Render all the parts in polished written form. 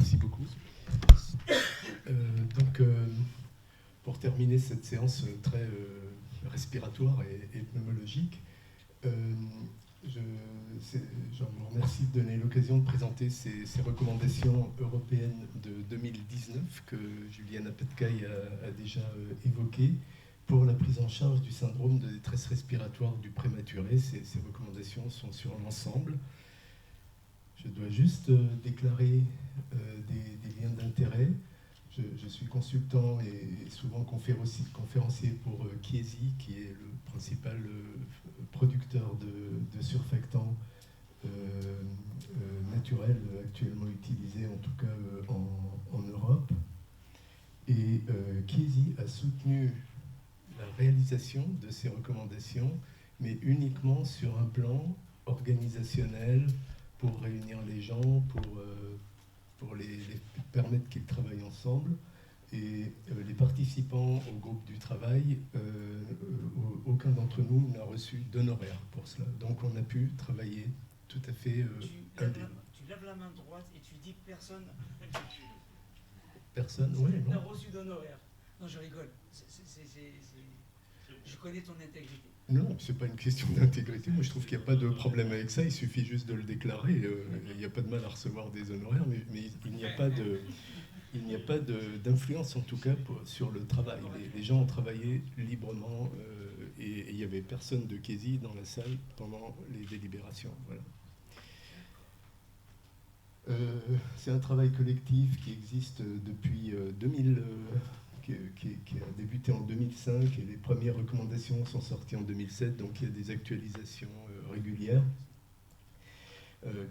Merci beaucoup. Donc, pour terminer cette séance très respiratoire et pneumologique, je vous remercie de donner l'occasion de présenter ces recommandations européennes de 2019 que Juliana Petkay a déjà évoquées pour la prise en charge du syndrome de détresse respiratoire du prématuré. Ces recommandations sont sur l'ensemble. Je dois juste déclarer des liens d'intérêt. Je suis consultant et souvent conférencier pour Chiesi, qui est le principal producteur de surfactants naturels actuellement utilisés, en tout cas en Europe. Et Chiesi a soutenu la réalisation de ces recommandations, mais uniquement sur un plan organisationnel, pour réunir les gens, pour les permettre qu'ils travaillent ensemble. Et les participants au groupe du travail, aucun d'entre nous n'a reçu d'honoraires pour cela. Donc on a pu travailler tout à fait tu lèves la main droite et tu dis personne. Personne, oui, n'a reçu d'honoraires. Non, je rigole. Je connais ton intégrité. Non, c'est pas une question d'intégrité. Moi, je trouve qu'il n'y a pas de problème avec ça. Il suffit juste de le déclarer. Il n'y a pas de mal à recevoir des honoraires, mais il n'y a pas d'influence, en tout cas, sur le travail. Les gens ont travaillé librement et il n'y avait personne de Chiesi dans la salle pendant les délibérations. Voilà. C'est un travail collectif qui existe depuis 2000. Qui a débuté en 2005 et les premières recommandations sont sorties en 2007, donc il y a des actualisations régulières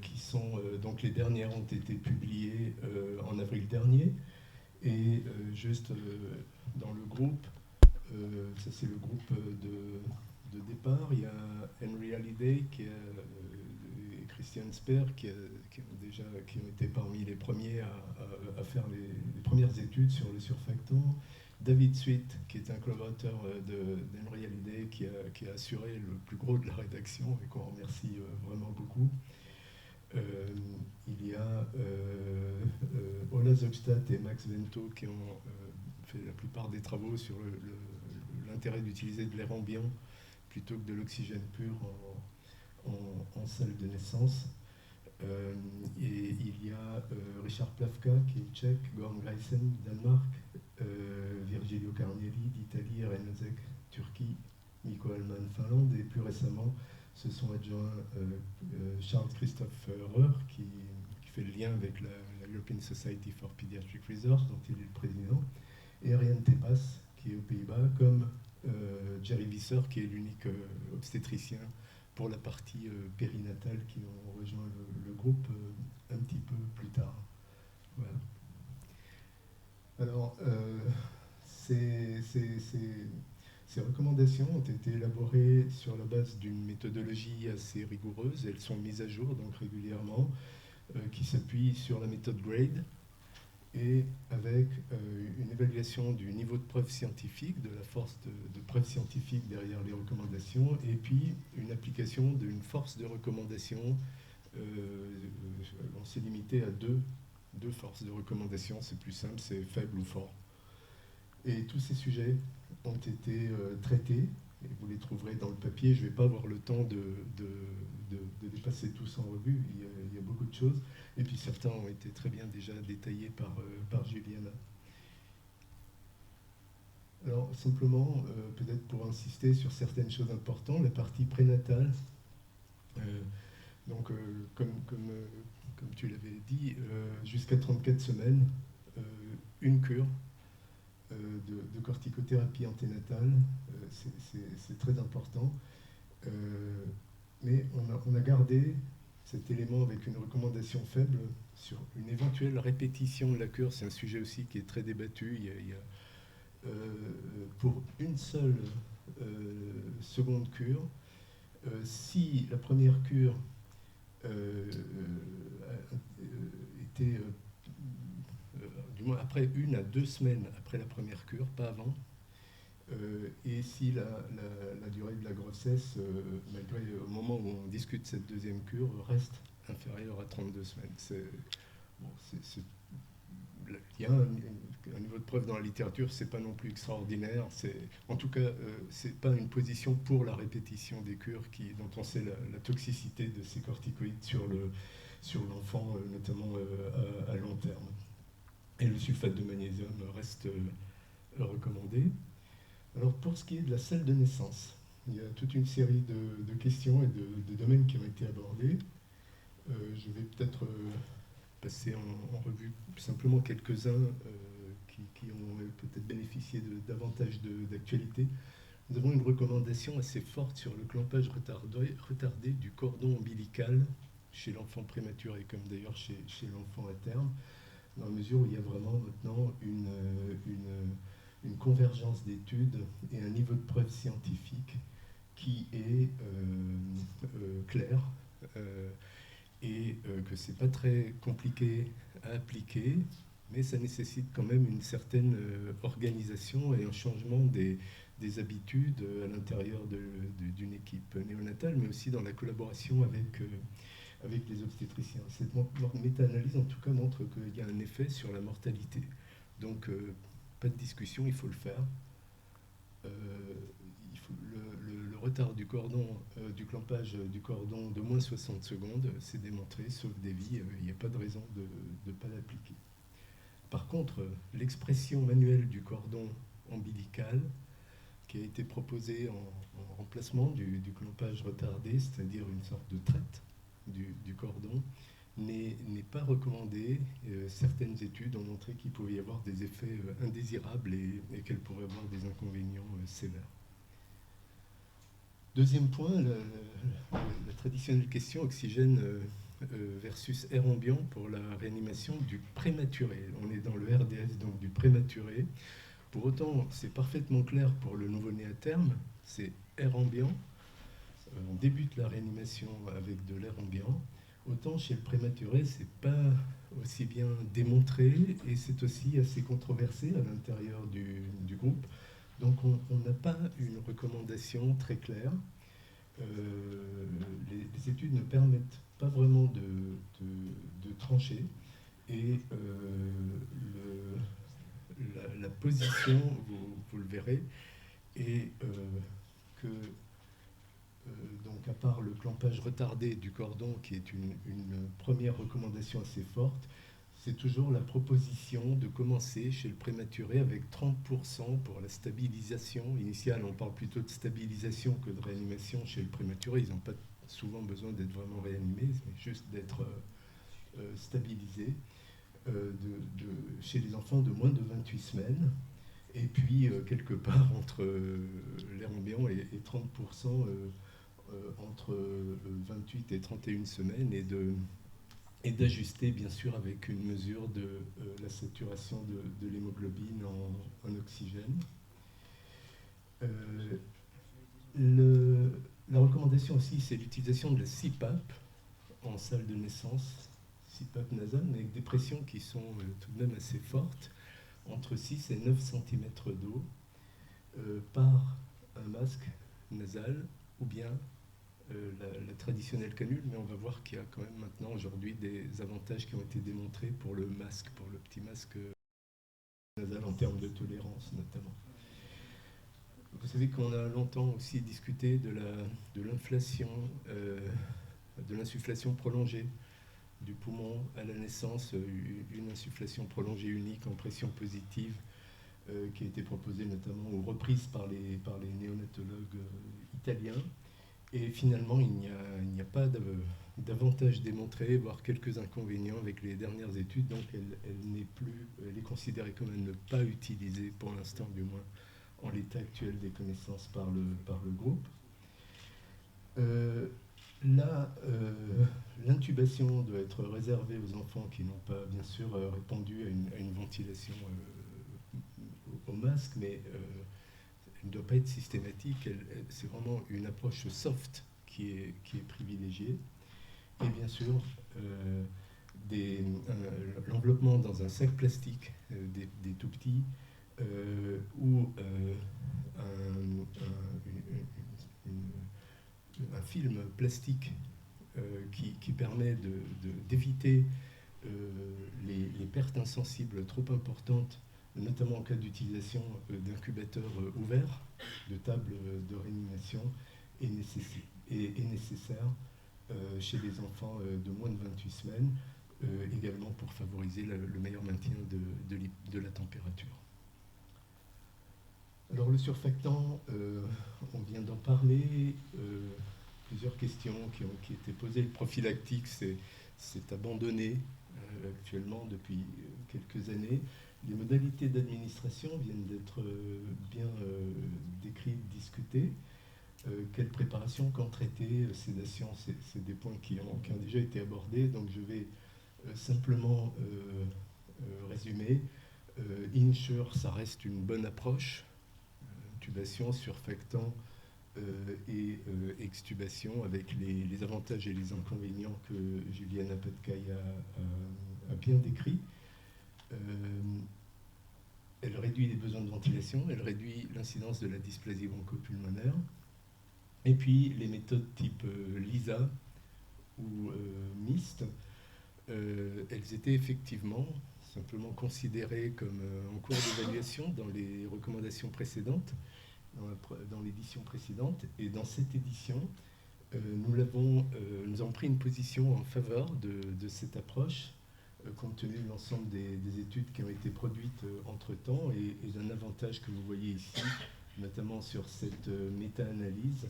qui sont donc les dernières ont été publiées en avril dernier et juste dans le groupe, ça c'est le groupe de départ, il y a Henry Halliday et Christian Speer qui ont été parmi les premiers à faire les premières études sur le surfactant. David Sweet, qui est un collaborateur d'Henry Halliday, qui a assuré le plus gros de la rédaction et qu'on remercie vraiment beaucoup. Il y a Ola Zogstad et Max Vento qui ont fait la plupart des travaux sur l'intérêt d'utiliser de l'air ambiant plutôt que de l'oxygène pur en salle de naissance. Et il y a Richard Plavka, qui est tchèque, Gorm Grijsen, Danemark, Virgilio Carnelli d'Italie, Renozek, Turquie, Mikko Hellman, Finlande, et plus récemment se sont adjoints Charles Christophe Reur, qui fait le lien avec la European Society for Pediatric Research, dont il est le président, et Ariane Tepas, qui est aux Pays-Bas, comme Jerry Visser, qui est l'unique obstétricien pour la partie périnatale, qui ont rejoint le groupe un petit peu plus tard. Voilà. Alors, ces recommandations ont été élaborées sur la base d'une méthodologie assez rigoureuse. Elles sont mises à jour donc régulièrement, qui s'appuie sur la méthode GRADE et avec une évaluation du niveau de preuve scientifique, de la force de preuve scientifique derrière les recommandations, et puis une application d'une force de recommandation. On s'est limité à deux forces de recommandation, c'est plus simple, c'est faible ou fort. Et tous ces sujets ont été traités, et vous les trouverez dans le papier. Je ne vais pas avoir le temps de les passer tous en revue, il y a beaucoup de choses. Et puis certains ont été très bien déjà détaillés par Juliana. Alors simplement, peut-être pour insister sur certaines choses importantes, la partie prénatale, donc comme tu l'avais dit, jusqu'à 34 semaines, une cure de corticothérapie anténatale, c'est très important. Mais on a gardé cet élément avec une recommandation faible sur une éventuelle répétition de la cure. C'est un sujet aussi qui est très débattu. Il y a pour une seule seconde cure, si la première cure était du moins après 1 à 2 semaines après la première cure, pas avant, et si la durée de la grossesse, malgré au moment où on discute cette deuxième cure, reste inférieure à 32 semaines. il y a un niveau de preuve dans la littérature, c'est pas non plus extraordinaire. En tout cas, c'est pas une position pour la répétition des cures dont on sait la toxicité de ces corticoïdes sur l'enfant, notamment à long terme. Et le sulfate de magnésium reste recommandé. Alors pour ce qui est de la selle de naissance, il y a toute une série de questions et de domaines qui ont été abordés. Je vais peut-être passer en revue simplement quelques-uns qui ont peut-être bénéficié de davantage d'actualité. Nous avons une recommandation assez forte sur le clampage retardé du cordon ombilical chez l'enfant prématuré, comme d'ailleurs chez l'enfant à terme, dans la mesure où il y a vraiment maintenant une convergence d'études et un niveau de preuve scientifique qui est clair et que c'est pas très compliqué à appliquer, mais ça nécessite quand même une certaine organisation et un changement des habitudes à l'intérieur d'une équipe néonatale, mais aussi dans la collaboration avec les obstétriciens. Cette méta-analyse, en tout cas, montre qu'il y a un effet sur la mortalité. Donc, pas de discussion, il faut le faire. Le retard du cordon, du clampage du cordon de moins 60 secondes, c'est démontré, sauve des vies, il n'y a pas de raison de ne pas l'appliquer. Par contre, l'expression manuelle du cordon ombilical, qui a été proposée en remplacement du clampage retardé, c'est-à-dire une sorte de traite du cordon, n'est pas recommandée. Certaines études ont montré qu'il pouvait y avoir des effets indésirables et qu'elle pourrait avoir des inconvénients sévères. Deuxième point, la traditionnelle question oxygène versus air ambiant pour la réanimation du prématuré. On est dans le RDS, donc du prématuré. Pour autant, c'est parfaitement clair pour le nouveau-né à terme, c'est air ambiant. On débute la réanimation avec de l'air ambiant. Autant chez le prématuré, c'est pas aussi bien démontré et c'est aussi assez controversé à l'intérieur du groupe. Donc on n'a pas une recommandation très claire. Les études ne permettent pas vraiment de trancher et la position, vous le verrez, est que donc à part le clampage retardé du cordon qui est une première recommandation assez forte, c'est toujours la proposition de commencer chez le prématuré avec 30% pour la stabilisation initiale. On parle plutôt de stabilisation que de réanimation chez le prématuré. Ils n'ont pas souvent besoin d'être vraiment réanimés, mais juste d'être stabilisés chez les enfants de moins de 28 semaines. Et puis, quelque part, entre l'air ambiant et 30% entre 28 et 31 semaines et d'ajuster bien sûr avec une mesure de la saturation de l'hémoglobine en oxygène. La recommandation aussi, c'est l'utilisation de la CPAP en salle de naissance, CPAP nasale, mais avec des pressions qui sont tout de même assez fortes, entre 6 et 9 cm d'eau par un masque nasal ou bien la traditionnelle canule, mais on va voir qu'il y a quand même maintenant aujourd'hui des avantages qui ont été démontrés pour le masque, pour le petit masque nasal en termes de tolérance notamment. Vous savez qu'on a longtemps aussi discuté de l'inflation, de l'insufflation prolongée du poumon à la naissance, une insufflation prolongée unique en pression positive qui a été proposée notamment ou reprise par les néonatologues italiens. Et finalement, il n'y a pas d'avantage démontré, voire quelques inconvénients avec les dernières études, donc elle est considérée comme à ne pas utiliser, pour l'instant du moins, en l'état actuel des connaissances par le groupe. L'intubation doit être réservée aux enfants qui n'ont pas, bien sûr, répondu à une ventilation au masque, mais elle ne doit pas être systématique. C'est vraiment une approche soft qui est privilégiée. Et bien sûr, l'enveloppement dans un sac plastique des tout petits ou un film plastique qui permet d'éviter les pertes insensibles trop importantes, notamment en cas d'utilisation d'incubateurs ouverts, de tables de réanimation, est nécessaire chez les enfants de moins de 28 semaines, également pour favoriser le meilleur maintien de la température. Alors le surfactant, on vient d'en parler, plusieurs questions qui ont été posées. Le prophylactique, c'est abandonné actuellement depuis quelques années. Les modalités d'administration viennent d'être bien décrites, discutées. Quelle préparation, quand traiter, sédation, c'est des points qui ont déjà été abordés, donc je vais simplement résumer. Insure, ça reste une bonne approche. Intubation, surfactant et extubation, avec les avantages et les inconvénients que Juliana Patkai a bien décrits. Elle réduit les besoins de ventilation, elle réduit l'incidence de la dysplasie bronchopulmonaire. Et puis les méthodes type LISA ou MIST, elles étaient effectivement simplement considérées comme en cours d'évaluation dans les recommandations précédentes, dans l'édition précédente. Et dans cette édition, nous avons pris une position en faveur de cette approche, compte tenu de l'ensemble des études qui ont été produites entre-temps et d'un avantage que vous voyez ici, notamment sur cette méta-analyse,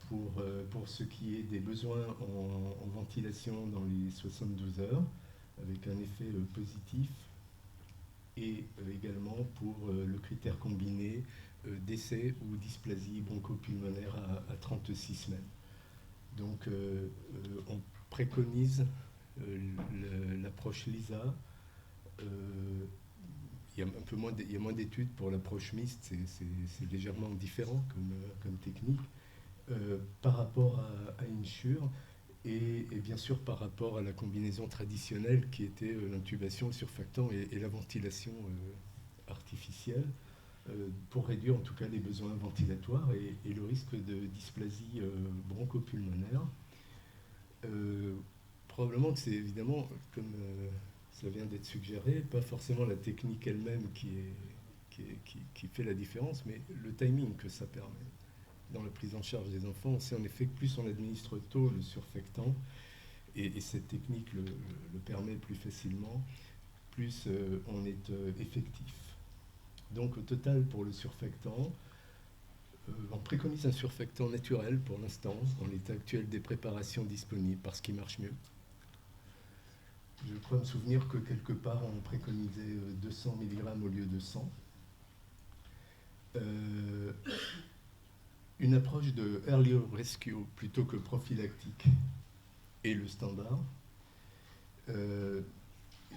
pour ce qui est des besoins en ventilation dans les 72 heures, avec un effet positif, et également pour le critère combiné décès ou dysplasie bronchopulmonaire à 36 semaines. Donc on préconise l'approche LISA. Il y a moins d'études pour l'approche MIST, c'est légèrement différent comme technique par rapport à Insure et bien sûr par rapport à la combinaison traditionnelle qui était l'intubation, le surfactant et la ventilation artificielle pour réduire en tout cas les besoins ventilatoires et le risque de dysplasie bronchopulmonaire. Probablement que c'est évidemment, comme ça vient d'être suggéré, pas forcément la technique elle-même qui fait la différence, mais le timing que ça permet dans la prise en charge des enfants. On sait en effet que plus on administre tôt le surfactant, et cette technique le permet plus facilement, plus on est effectif. Donc au total, pour le surfactant, on préconise un surfactant naturel pour l'instant, en l'état actuel des préparations disponibles, parce qu'il marche mieux. Je crois me souvenir que quelque part on préconisait 200 mg au lieu de 100. Une approche de early rescue plutôt que prophylactique est le standard,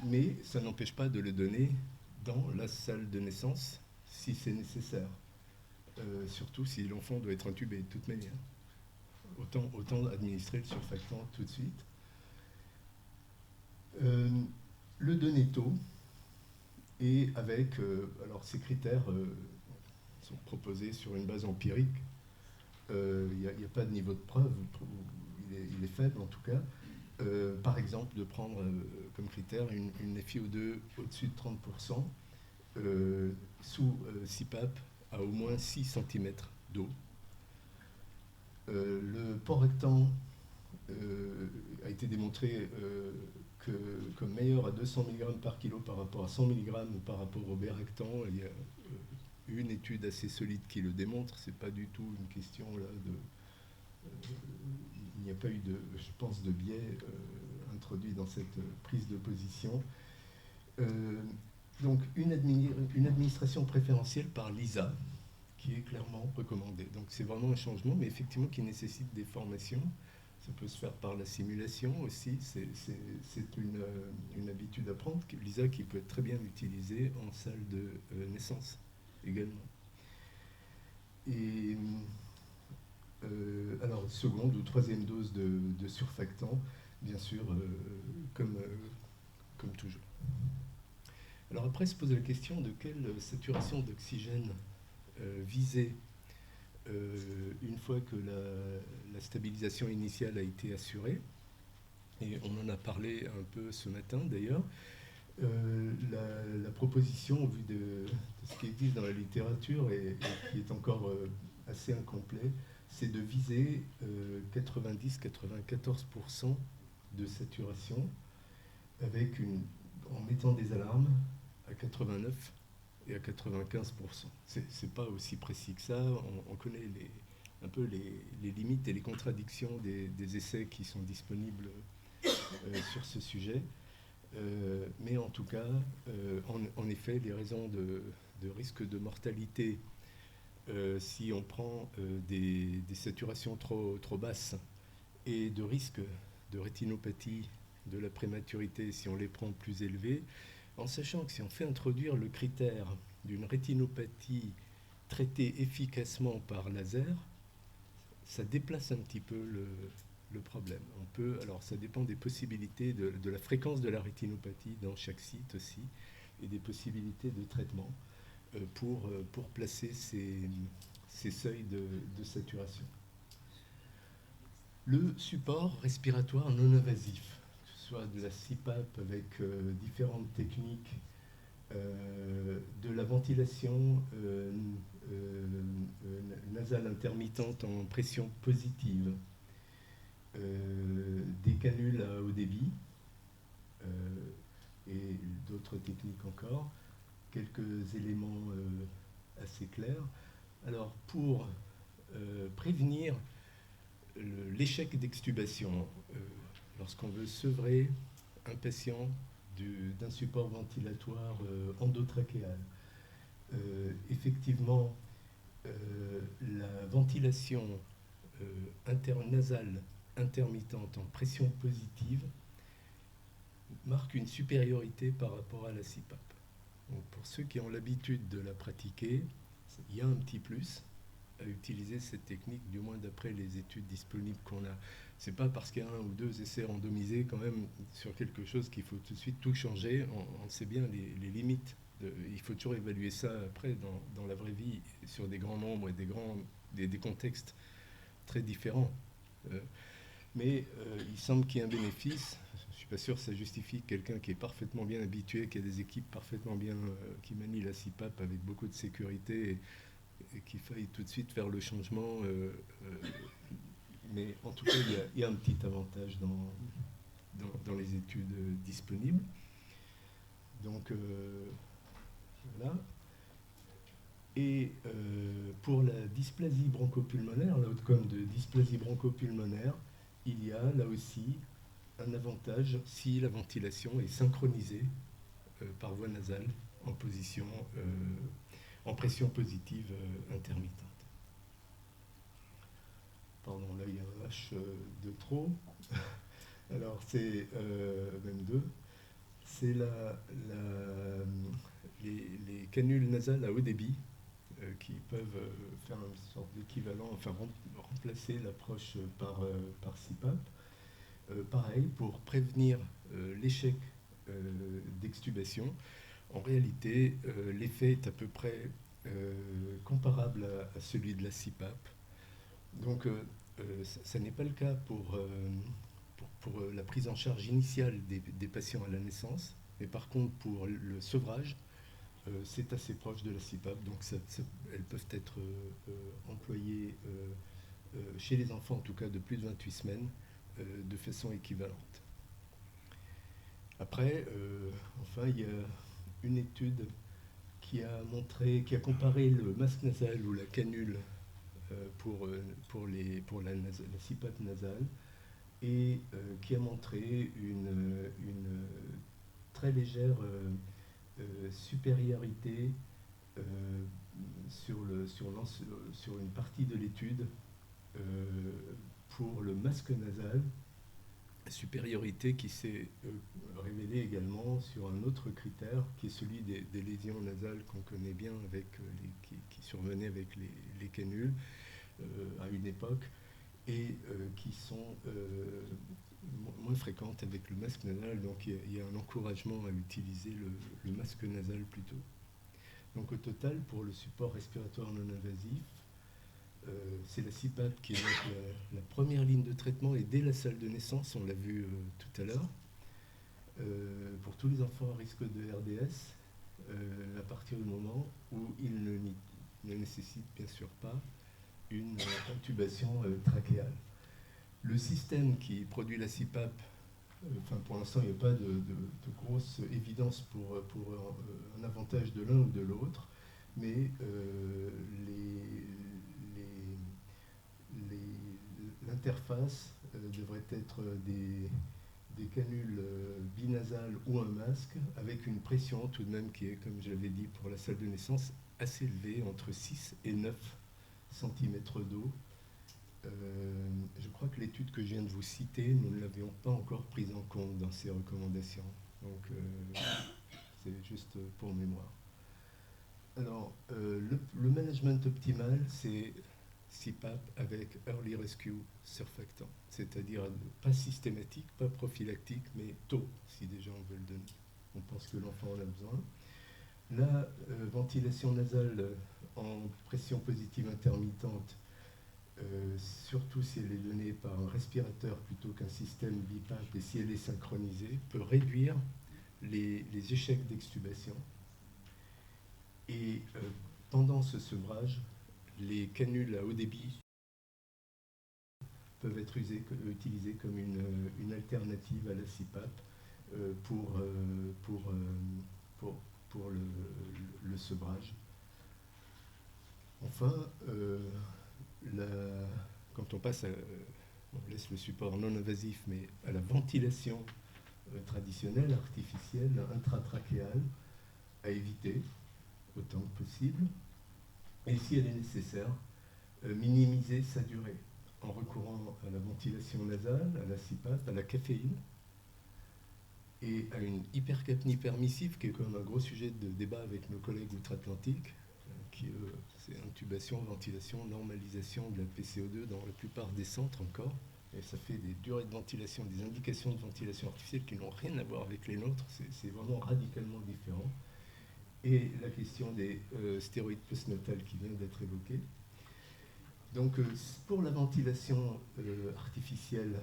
mais ça n'empêche pas de le donner dans la salle de naissance si c'est nécessaire, surtout si l'enfant doit être intubé de toute manière. Autant administrer le surfactant tout de suite. Le donner tôt et avec, alors ces critères sont proposés sur une base empirique. Il n'y a pas de niveau de preuve, il est faible en tout cas. Par exemple, de prendre comme critère une FiO2 au-dessus de 30%, sous CPAP à au moins 6 cm d'eau. Le porrectant a été démontré comme meilleur à 200 mg par kilo par rapport à 100 mg par rapport au béractant. Il y a une étude assez solide qui le démontre. C'est pas du tout une question là il n'y a pas eu je pense, de biais introduit dans cette prise de position. Donc une administration préférentielle par l'ISA qui est clairement recommandée. Donc c'est vraiment un changement, mais effectivement qui nécessite des formations. Ça peut se faire par la simulation aussi. C'est une habitude à prendre. L'ISA qui peut être très bien utilisée en salle de naissance également. Et alors, seconde ou troisième dose de surfactant, bien sûr, comme toujours. Alors après, se pose la question de quelle saturation d'oxygène viser une fois que la stabilisation initiale a été assurée. et on en a parlé un peu ce matin d'ailleurs. La proposition, au vu de ce qui existe dans la littérature et qui est encore assez incomplet, c'est de viser 90-94% de saturation en mettant des alarmes à 89 et à 95%. C'est pas aussi précis que ça. On connaît un peu les limites et les contradictions des essais qui sont disponibles sur ce sujet. Mais en tout cas, en effet, les raisons de risque de mortalité, si on prend des saturations trop basses, et de risque de rétinopathie de la prématurité, si on les prend plus élevés, en sachant que si on fait introduire le critère d'une rétinopathie traitée efficacement par laser, ça déplace un petit peu le problème. Alors ça dépend des possibilités de la fréquence de la rétinopathie dans chaque site aussi, et des possibilités de traitement pour placer ces seuils de saturation. Le support respiratoire non invasif, que ce soit de la CPAP avec différentes techniques, de la ventilation nasale intermittente en pression positive, des canules à haut débit et d'autres techniques encore, quelques éléments assez clairs. Alors pour prévenir l'échec d'extubation, lorsqu'on veut sevrer un patient d'un support ventilatoire endotrachéal, effectivement, la ventilation nasale intermittente en pression positive marque une supériorité par rapport à la CPAP. Donc pour ceux qui ont l'habitude de la pratiquer, il y a un petit plus à utiliser cette technique, du moins d'après les études disponibles qu'on a. C'est pas parce qu'il y a un ou deux essais randomisés quand même sur quelque chose qu'il faut tout de suite tout changer. On sait bien les limites. Il faut toujours évaluer ça après dans la vraie vie sur des grands nombres et des contextes très différents. Mais il semble qu'il y ait un bénéfice. Je ne suis pas sûr que ça justifie quelqu'un qui est parfaitement bien habitué, qui a des équipes parfaitement bien, qui manient la CPAP avec beaucoup de sécurité et qu'il faille tout de suite faire le changement. Mais en tout cas, il y a un petit avantage dans les études disponibles. Donc voilà. Et pour la dysplasie bronchopulmonaire, l'outcome de dysplasie bronchopulmonaire, il y a là aussi un avantage si la ventilation est synchronisée par voie nasale en pression positive intermittente. Pardon, là il y a un H de trop. Alors c'est même deux. C'est les canules nasales à haut débit qui peuvent faire une sorte d'équivalent, enfin remplacer l'approche par CPAP. Pareil, pour prévenir l'échec d'extubation, en réalité, l'effet est à peu près comparable à celui de la CPAP. Donc, ça n'est pas le cas pour la prise en charge initiale des patients à la naissance, mais par contre, pour le sevrage, c'est assez proche de la CPAP, donc elles peuvent être employées chez les enfants, en tout cas de plus de 28 semaines, de façon équivalente. Après, enfin, il y a une étude qui a comparé le masque nasal ou la canule pour la CPAP nasale et qui a montré une très légère supériorité sur une partie de l'étude pour le masque nasal, supériorité qui s'est révélée également sur un autre critère qui est celui des lésions nasales qu'on connaît bien qui survenaient avec les canules à une époque et qui sont moins fréquentes avec le masque nasal. Donc il y a un encouragement à utiliser le masque nasal plutôt. Donc au total, pour le support respiratoire non invasif, c'est la CPAP qui est la première ligne de traitement, et dès la salle de naissance, on l'a vu tout à l'heure, pour tous les enfants à risque de RDS, à partir du moment où ils ne nécessitent bien sûr pas une intubation trachéale. Le système qui produit la CPAP, pour l'instant, il n'y a pas de grosse évidence pour un avantage de l'un ou de l'autre, mais l'interface devrait être des canules binasales ou un masque, avec une pression tout de même qui est, comme je l'avais dit pour la salle de naissance, assez élevée, entre 6 et 9 cm d'eau. Je crois que l'étude que je viens de vous citer, nous ne l'avions pas encore prise en compte dans ces recommandations. Donc, c'est juste pour mémoire. Alors, le management optimal, c'est CPAP avec Early Rescue Surfactant, c'est-à-dire pas systématique, pas prophylactique, mais tôt, si déjà on veut le donner. On pense que l'enfant en a besoin. La ventilation nasale en pression positive intermittente, surtout si elle est donnée par un respirateur plutôt qu'un système BiPAP, et si elle est synchronisée, peut réduire les échecs d'extubation. Et pendant ce sevrage, les canules à haut débit peuvent être utilisées comme une alternative à la CPAP pour le sevrage. Enfin, quand on passe on laisse le support non invasif, mais à la ventilation traditionnelle, artificielle, intratrachéale, à éviter autant que possible. Et si elle est nécessaire, minimiser sa durée en recourant à la ventilation nasale, à la CPAP, à la caféine et à une hypercapnie permissive, qui est quand même un gros sujet de débat avec nos collègues outre-Atlantique, qui c'est intubation, ventilation, normalisation de la PCO2 dans la plupart des centres encore. Et ça fait des durées de ventilation, des indications de ventilation artificielle qui n'ont rien à voir avec les nôtres. C'est vraiment radicalement différent. Et la question des stéroïdes postnatales qui vient d'être évoquée. Donc, pour la ventilation artificielle,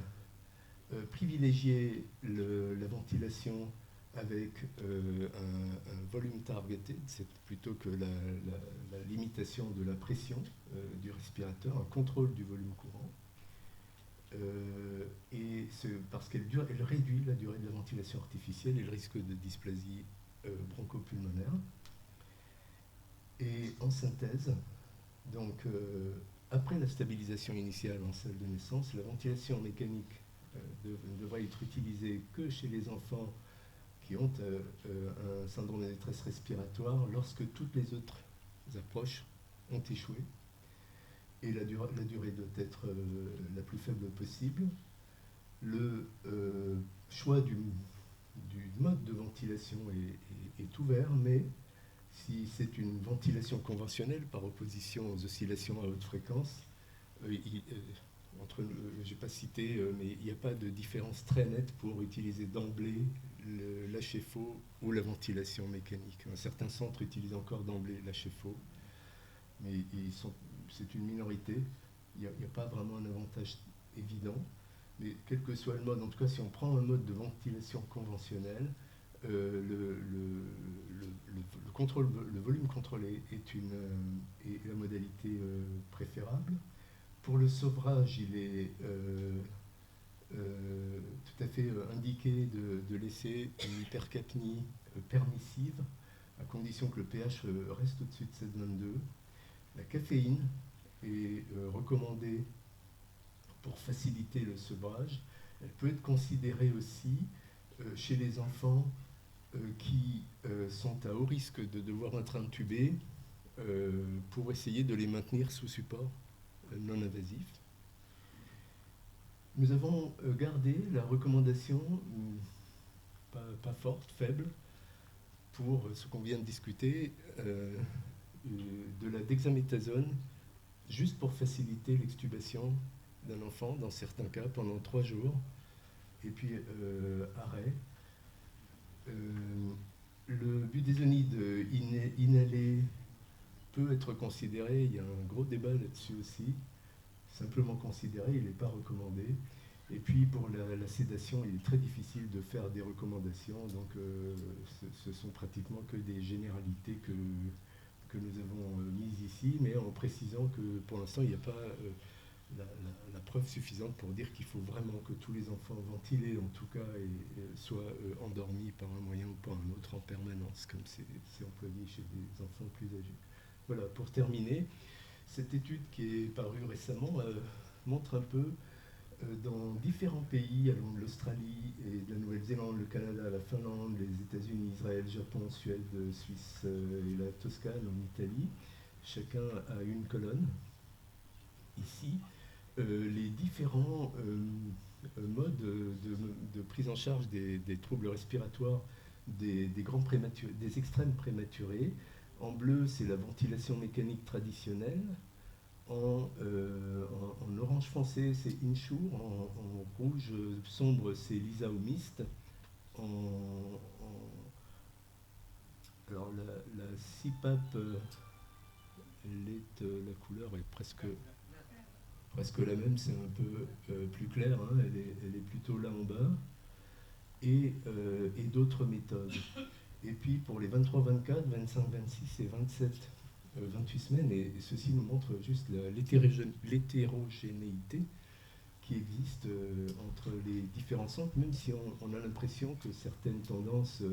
privilégier la ventilation avec un volume targeted, c'est plutôt que la limitation de la pression du respirateur, un contrôle du volume courant. Et parce qu'elle réduit la durée de la ventilation artificielle et le risque de dysplasie bronchopulmonaire. Et en synthèse, donc après la stabilisation initiale en salle de naissance, la ventilation mécanique ne devrait être utilisée que chez les enfants qui ont un syndrome de détresse respiratoire lorsque toutes les autres approches ont échoué. Et la durée doit être la plus faible possible. Le choix du mode de ventilation est ouvert, mais si c'est une ventilation conventionnelle par opposition aux oscillations à haute fréquence, je n'ai pas cité, mais il n'y a pas de différence très nette pour utiliser d'emblée l'HFO ou la ventilation mécanique. Certains centres utilisent encore d'emblée l'HFO, mais c'est une minorité. Il n'y a pas vraiment un avantage évident. Mais quel que soit le mode, en tout cas si on prend un mode de ventilation conventionnel, le volume contrôlé est la modalité préférable. Pour le sevrage, il est tout à fait indiqué de laisser une hypercapnie permissive, à condition que le pH reste au-dessus de 7,22. La caféine est recommandée pour faciliter le sevrage. Elle peut être considérée aussi chez les enfants qui sont à haut risque de devoir être intubés pour essayer de les maintenir sous support non invasif. Nous avons gardé la recommandation, pas forte, faible, pour ce qu'on vient de discuter, de la dexaméthasone, juste pour faciliter l'extubation d'un enfant, dans certains cas, pendant 3 jours, et puis arrêt. Le budesonide inhalé peut être considéré, il y a un gros débat là-dessus aussi, simplement considéré, il n'est pas recommandé. Et puis pour la sédation, il est très difficile de faire des recommandations, donc ce sont pratiquement que des généralités que nous avons mises ici, mais en précisant que pour l'instant, il n'y a pas la preuve suffisante pour dire qu'il faut vraiment que tous les enfants ventilés, en tout cas, soient endormis par un moyen ou par un autre en permanence, comme c'est employé chez des enfants plus âgés. Voilà, pour terminer, cette étude qui est parue récemment montre un peu dans différents pays, allant de l'Australie et de la Nouvelle-Zélande, le Canada, la Finlande, les États-Unis, Israël, Japon, Suède, Suisse et la Toscane en Italie, chacun a une colonne. Ici, les différents modes de prise en charge des troubles respiratoires des extrêmes prématurés. En bleu, c'est la ventilation mécanique traditionnelle. En orange foncé, c'est Insure. En rouge sombre, c'est Lisa ou Mist. Alors la CPAP, la couleur est presque la même, c'est un peu plus clair, hein, elle est plutôt là en bas. Et d'autres méthodes. Et puis pour les 23, 24, 25, 26 et 27, 28 semaines, et ceci nous montre juste l'hétérogénéité qui existe entre les différents centres, même si on a l'impression que certaines tendances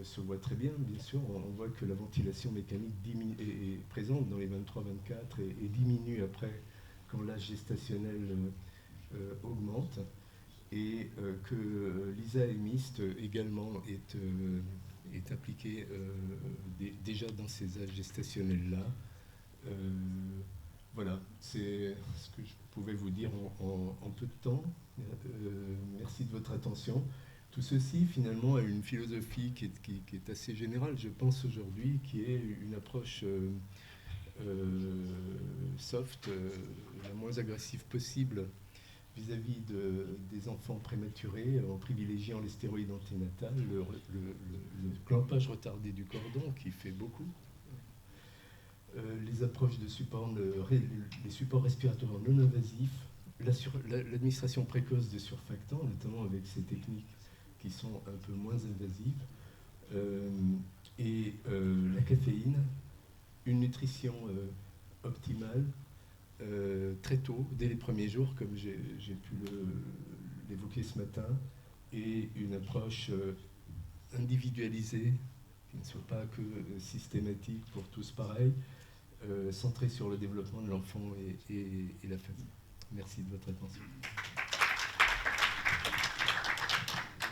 se voient très bien, bien sûr. On voit que la ventilation mécanique est présente dans les 23-24 et diminue après quand l'âge gestationnel augmente, et que l'ISA et MIST également est appliqué déjà dans ces âges gestationnels-là. Voilà, c'est ce que je pouvais vous dire en peu de temps. Merci de votre attention. Tout ceci, finalement, a une philosophie qui est assez générale, je pense, aujourd'hui, qui est une approche soft, la moins agressive possible vis-à-vis des enfants prématurés, en privilégiant les stéroïdes anténatales, le clampage retardé du cordon, qui fait beaucoup, les approches de support, les supports respiratoires non invasifs, l'administration précoce de surfactants, notamment avec ces techniques qui sont un peu moins invasives, et la caféine, une nutrition optimale, très tôt, dès les premiers jours, comme j'ai pu l'évoquer ce matin, et une approche individualisée, qui ne soit pas que systématique pour tous pareil, centrée sur le développement de l'enfant et la famille. Merci de votre attention.